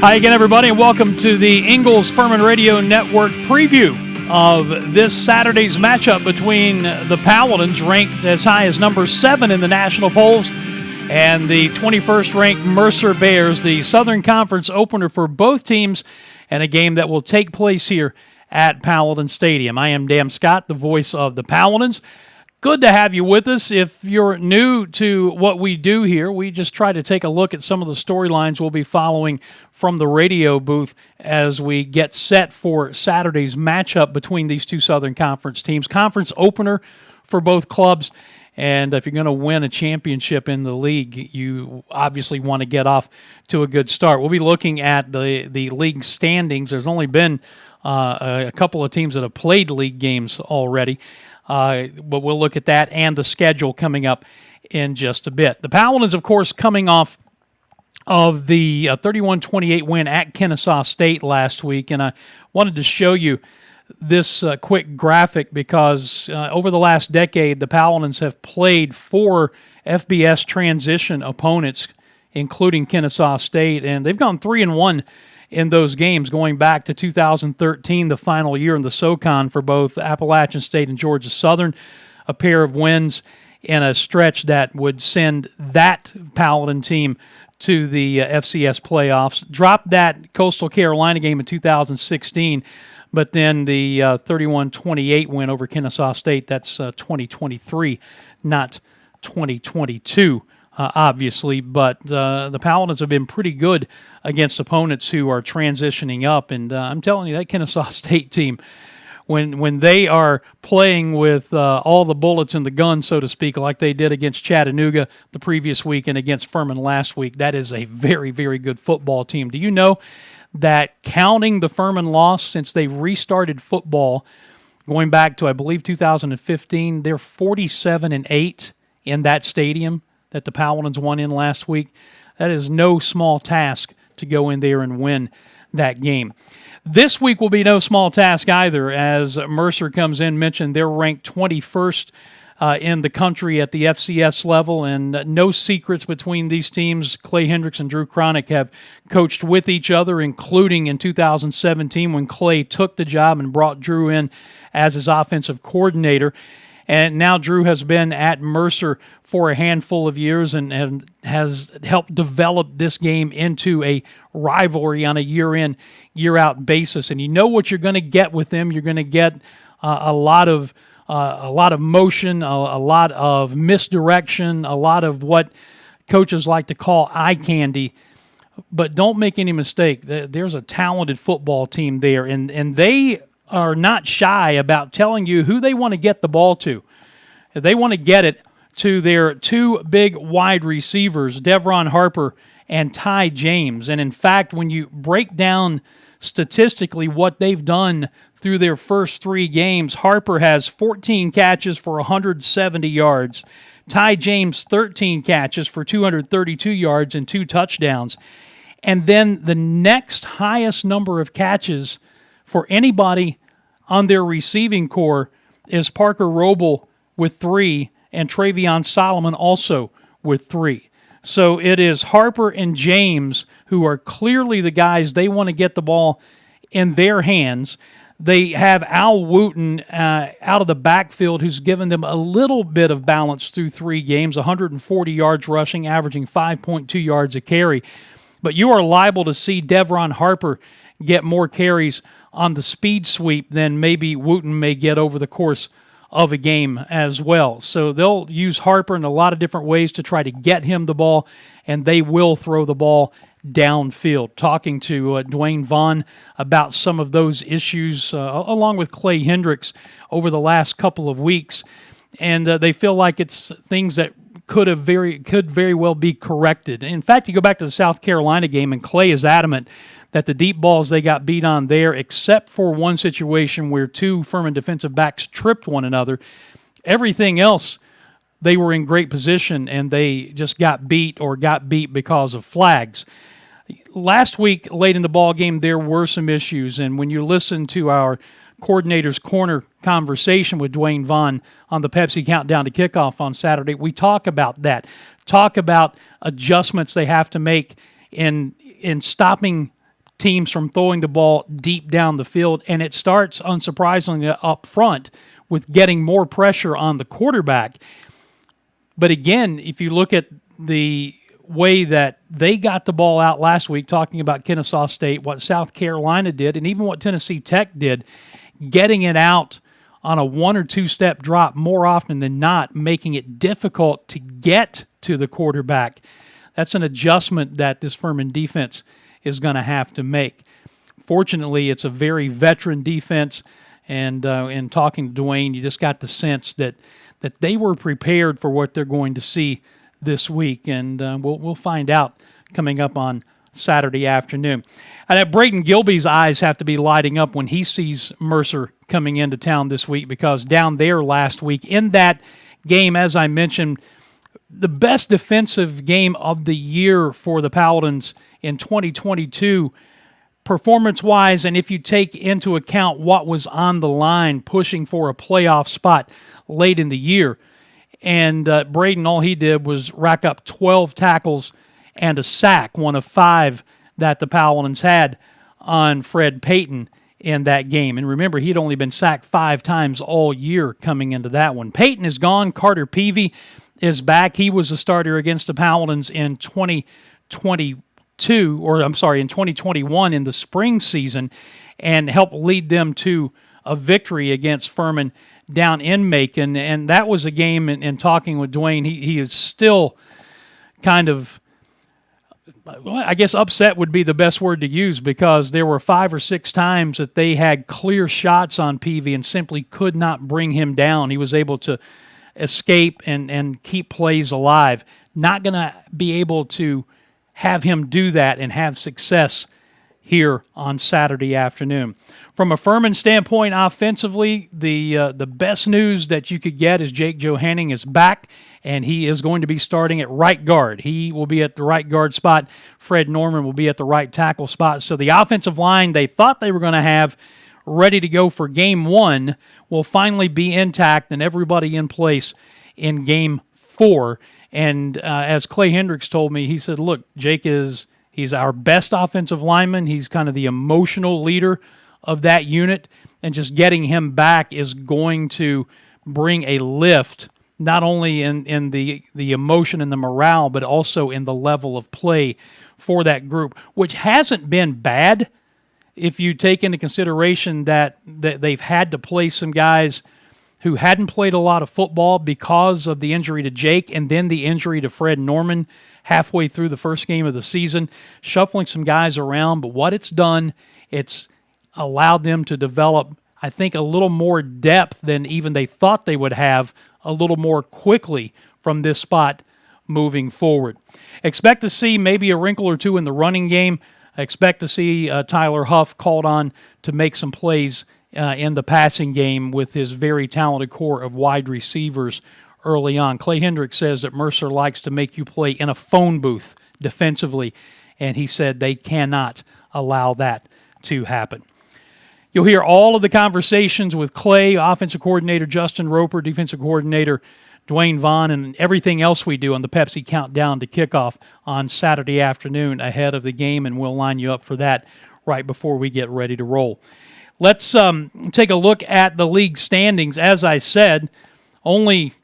Hi again, everybody, and welcome to the Ingles Furman Radio Network preview of this Saturday's matchup between the Paladins, ranked as high as number 7 in the national polls, and the 21st-ranked Mercer Bears, the Southern Conference opener for both teams, and a game that will take place here at Paladin Stadium. I am Dan Scott, the voice of the Paladins. Good to have you with us. If you're new to what we do here, we just try to take a look at some of the storylines we'll be following from the radio booth as we get set for Saturday's matchup between these two Southern Conference teams. Conference opener for both clubs, and if you're going to win a championship in the league, you obviously want to get off to a good start. We'll be looking at the league standings. There's only been a couple of teams that have played league games already. But we'll look at that and the schedule coming up in just a bit. The Paladins, of course, coming off of the 31-28 win at Kennesaw State last week, and I wanted to show you this quick graphic because over the last decade, the Paladins have played 4 FBS transition opponents, including Kennesaw State, and they've gone 3-1 in those games, going back to 2013, the final year in the SoCon for both Appalachian State and Georgia Southern, a pair of wins in a stretch that would send that Paladin team to the FCS playoffs. Dropped that Coastal Carolina game in 2016, but then the 31-28 win over Kennesaw State, that's 2023, not 2022. Obviously, but the Paladins have been pretty good against opponents who are transitioning up, and I'm telling you, that Kennesaw State team, when they are playing with all the bullets in the gun, so to speak, like they did against Chattanooga the previous week and against Furman last week, that is a very, very good football team. Do you know that counting the Furman loss since they restarted football, going back to, I believe, 2015, they're 47-8 in that stadium that the Paladins won in last week? That is no small task to go in there and win that game. This week will be no small task either, as Mercer comes in, mentioned they're ranked 21st in the country at the FCS level, and no secrets between these teams. Clay Hendricks and Drew Cronick have coached with each other, including in 2017 when Clay took the job and brought Drew in as his offensive coordinator. And now Drew has been at Mercer for a handful of years and has helped develop this game into a rivalry on a year-in, year-out basis. And you know what you're going to get with them. You're going to get a lot of motion, a lot of misdirection, a lot of what coaches like to call eye candy. But don't make any mistake. There's a talented football team there, and they are not shy about telling you who they want to get the ball to. They want to get it to their 2 big wide receivers, Devron Harper and Ty James. And in fact, when you break down statistically what they've done through their first 3 games, Harper has 14 catches for 170 yards. Ty James, 13 catches for 232 yards and 2 touchdowns. And then the next highest number of catches for anybody on their receiving core is Parker Roble with 3, and Travion Solomon also with 3. So it is Harper and James who are clearly the guys they want to get the ball in their hands. They have Al Wooten out of the backfield, who's given them a little bit of balance through 3 games, 140 yards rushing, averaging 5.2 yards a carry. But you are liable to see Devron Harper get more carries on the speed sweep than maybe Wooten may get over the course of a game as well. So they'll use Harper in a lot of different ways to try to get him the ball, and they will throw the ball downfield. Talking to Dwayne Vaughn about some of those issues, along with Clay Hendricks over the last couple of weeks, and they feel like it's things that could very well be corrected. In fact, you go back to the South Carolina game, and Clay is adamant that the deep balls they got beat on there, except for one situation where 2 Furman defensive backs tripped one another, everything else they were in great position, and they just got beat because of flags. Last week, late in the ball game, there were some issues, and when you listen to our Coordinator's Corner conversation with Dwayne Vaughn on the Pepsi Countdown to Kickoff on Saturday, we talk about that. Talk about adjustments they have to make in stopping teams from throwing the ball deep down the field, and it starts, unsurprisingly, up front with getting more pressure on the quarterback. But again, if you look at the way that they got the ball out last week, talking about Kennesaw State, what South Carolina did, and even what Tennessee Tech did, getting it out on a 1 or 2 step drop more often than not, making it difficult to get to the quarterback. That's an adjustment that this Furman defense is going to have to make. Fortunately, it's a very veteran defense, and in talking to Dwayne, you just got the sense that they were prepared for what they're going to see this week, and we'll find out coming up on Saturday afternoon. And Braden Gilby's eyes have to be lighting up when he sees Mercer coming into town this week, because down there last week in that game, as I mentioned, the best defensive game of the year for the Paladins in 2022, performance-wise, and if you take into account what was on the line, pushing for a playoff spot late in the year. And Braden, all he did was rack up 12 tackles and a sack, one of 5 that the Paladins had on Fred Payton in that game. And remember, he'd only been sacked 5 times all year coming into that one. Payton is gone. Carter Peavy is back. He was a starter against the Paladins in 2021 in the spring season, and helped lead them to a victory against Furman down in Macon. And that was a game, in talking with Dwayne, he is still kind of, I guess upset would be the best word to use, because there were 5 or 6 times that they had clear shots on Peavy and simply could not bring him down. He was able to escape and keep plays alive. Not going to be able to have him do that and have success here on Saturday afternoon. From a Furman standpoint, offensively, the best news that you could get is Jake Johanning is back, and he is going to be starting at right guard. He will be at the right guard spot. Fred Norman will be at the right tackle spot. So the offensive line they thought they were going to have ready to go for Game 1 will finally be intact and everybody in place in Game 4. And as Clay Hendricks told me, he said, look, Jake he's our best offensive lineman. He's kind of the emotional leader of that unit, and just getting him back is going to bring a lift, not only in the emotion and the morale, but also in the level of play for that group, which hasn't been bad if you take into consideration that they've had to play some guys who hadn't played a lot of football because of the injury to Jake and then the injury to Fred Norman halfway through the first game of the season, shuffling some guys around. But what it's done, it's allowed them to develop, I think, a little more depth than even they thought they would have, a little more quickly from this spot moving forward. Expect to see maybe a wrinkle or two in the running game. I expect to see Tyler Huff called on to make some plays in the passing game with his very talented core of wide receivers early on. Clay Hendricks says that Mercer likes to make you play in a phone booth defensively, and he said they cannot allow that to happen. You'll hear all of the conversations with Clay, offensive coordinator Justin Roper, defensive coordinator Dwayne Vaughn, and everything else we do on the Pepsi Countdown to Kickoff on Saturday afternoon ahead of the game, and we'll line you up for that right before we get ready to roll. Let's take a look at the league standings. As I said, only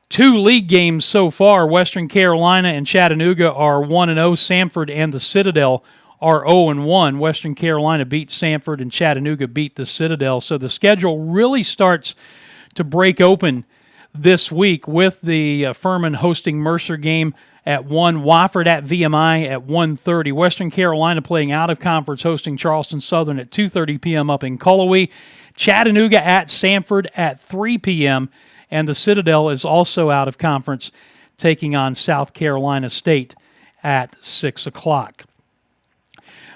2 league games so far. Western Carolina and Chattanooga are 1-0. Samford and the Citadel are 0-1. Western Carolina beat Samford and Chattanooga beat the Citadel. So the schedule really starts to break open this week with the Furman hosting Mercer game at 1, Wofford at VMI at 1:30, Western Carolina playing out of conference hosting Charleston Southern at 2:30 p.m. up in Cullowhee, Chattanooga at Samford at 3 p.m., and the Citadel is also out of conference taking on South Carolina State at 6 o'clock.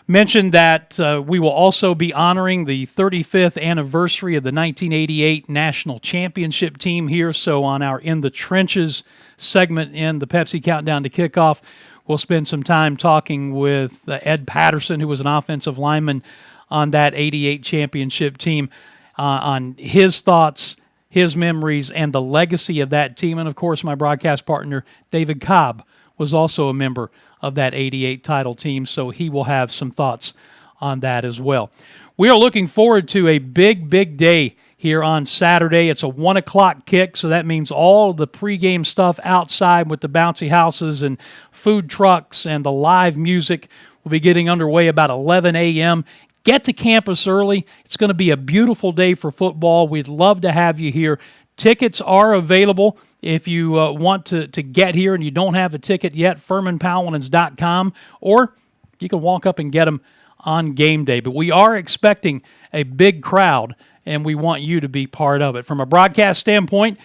Mentioned that we will also be honoring the 35th anniversary of the 1988 National Championship team here. So on our In the Trenches segment in the Pepsi Countdown to Kickoff, we'll spend some time talking with Ed Patterson, who was an offensive lineman on that 88 championship team, on his thoughts, his memories, and the legacy of that team. And, of course, my broadcast partner, David Cobb, was also a member of that 88 title team, so he will have some thoughts on that as well. We are looking forward to a big, big day here on Saturday. It's a 1 o'clock kick, so that means all the pregame stuff outside with the bouncy houses and food trucks and the live music will be getting underway about 11 a.m. Get to campus early. It's going to be a beautiful day for football. We'd love to have you here. Tickets are available if you want to get here and you don't have a ticket yet, FurmanPaladins.com, or you can walk up and get them on game day. But we are expecting a big crowd, and we want you to be part of it. From a broadcast standpoint,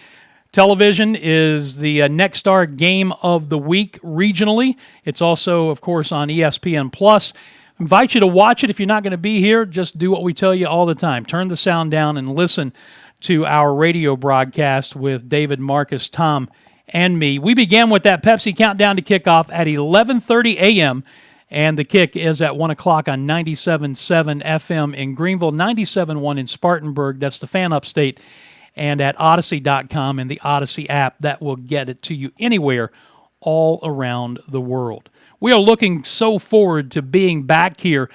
television is the next star game of the week regionally. It's also, of course, on ESPN+. Invite you to watch it. If you're not going to be here, just do what we tell you all the time. Turn the sound down and listen to our radio broadcast with David, Marcus, Tom, and me. We began with that Pepsi countdown to kickoff at 11:30 a.m., and the kick is at 1 o'clock on 97.7 FM in Greenville, 97.1 in Spartanburg. That's the Fan Upstate. And at Odyssey.com and the Odyssey app, that will get it to you anywhere all around the world. We are looking so forward to being back here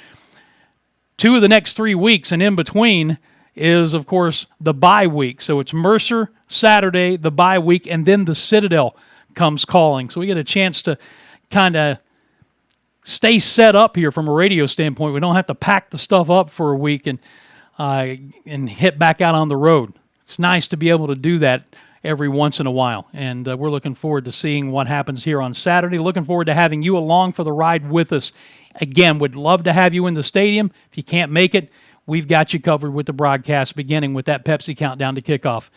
2 of the next 3 weeks, and in between is, of course, the bye week. So it's Mercer Saturday, the bye week, and then the Citadel comes calling. So we get a chance to kind of stay set up here from a radio standpoint. We don't have to pack the stuff up for a week and hit back out on the road. It's nice to be able to do that every once in a while, and we're looking forward to seeing what happens here on Saturday. Looking forward to having you along for the ride with us. Again, would love to have you in the stadium. If you can't make it, we've got you covered with the broadcast, beginning with that Pepsi countdown to kickoff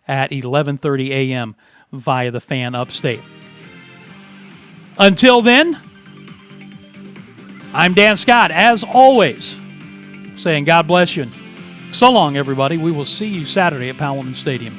at 11:30 a.m. via the Fan Upstate. Until then, I'm Dan Scott, as always, saying God bless you. So long, everybody. We will see you Saturday at Paladin Stadium.